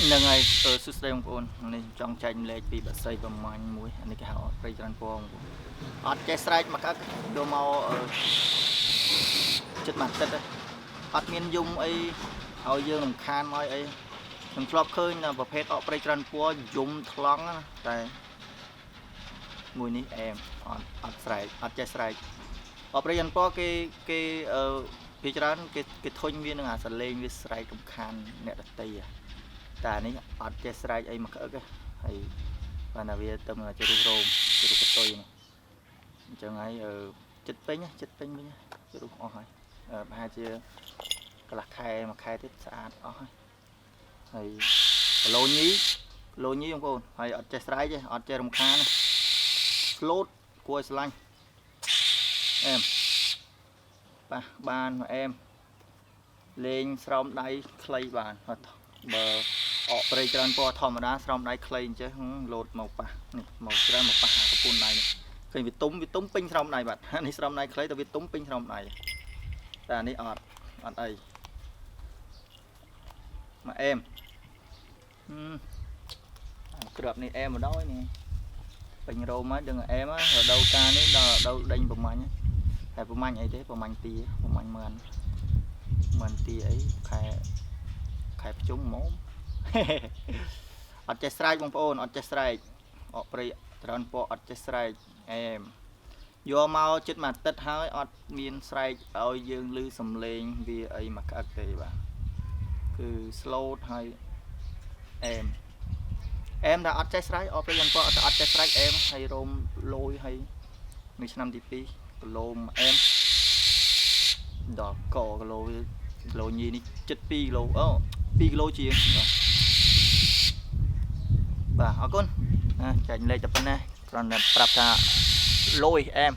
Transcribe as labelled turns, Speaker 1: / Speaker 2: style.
Speaker 1: នឹងហើយសួស្តីបងប្អូននេះចង់ចែកលេខពីបាសីប្រមាញ់មួយនេះគេហៅព្រៃច្រើនពងអត់ចេះស្រែកមកកើតយកមកចិត្តមួយទឹកអត់មានយំអីឲ្យយើងរំខានមកអីខ្ញុំធ្លាប់ឃើញប្រភេទអកព្រៃច្រើនពណ៌យំថ្លង់តែមួយនេះអែមអត់ស្រែកអត់ចេះស្រែកអកព្រៃច្រើនពណ៌គេពីច្រើនគេធុញវានឹងអាសលេងវាស្រែករំខានអ្នកដតីតែនេះអត់ចេះស្រែកអីមកក្អឹកហើយបានតែវាទៅមកជារូបរោមជារូបកតុយនេះអញ្ចឹងហើយចិត្តពេញវិញជារូបអស់ហើយប្រហែលជាកន្លះខែមួយខែទៀតស្អាតអស់ហើយឡូញីបងប្អូនហើយអត់ចេះស្រែកទេអត់ចេះរំខានស្លូតគួរឲ្យស្រឡាញ់អែមប៉ះបានអែមលេងស្រោមដៃខ្លីបានអត់បើអកព្រៃច្រើនពណ៌ធម្មតាស្រោមដៃខ្លីអញ្ចឹងលោតមកប៉ះនេះមកច្រើនមកប៉ះអាកពួនដៃនេះឃើញវាទុំពេញស្រោមដៃបាត់នេះស្រោមដៃខ្លីតែវាទុំពេញស្រោមដៃតែនេះអត់អីមកអែមក្របនេះអែមមកដល់នេះពេញរោមហើយដឹងអែមហើយរដូវកាលនេះដល់រដូវដេញប្រមាញ់ហើយប្រមាញ់អីទេប្រមាញ់ទីប្រមាញ់មិនទីអីខែប្រជុំហ្មងអត់ចេះស្រែកបងប្អូនអត់ចេះស្រែកអកព្រៃច្រើនពណ៌អត់ចេះស្រែកអែមយកមកចិត្តមួយអាទិត្យហើយអត់មានស្រែកឲ្យយើងឮសំឡេងវាអីមកក្អឹកទេបាទគឺ slow ហើយអែមតែអត់ចេះស្រែកអកព្រៃច្រើនពណ៌អត់ចេះស្រែកអែមហើយរោមលយហើយនេះឆ្នាំទី2គីឡូអែមដល់កគីឡូញីនេះចិត្ត2គីឡូ2គីឡូជាងបាទអរគុណចែកលេខតែប៉ុណ្ណេះគ្រាន់តែប្រាប់ថាលយអែម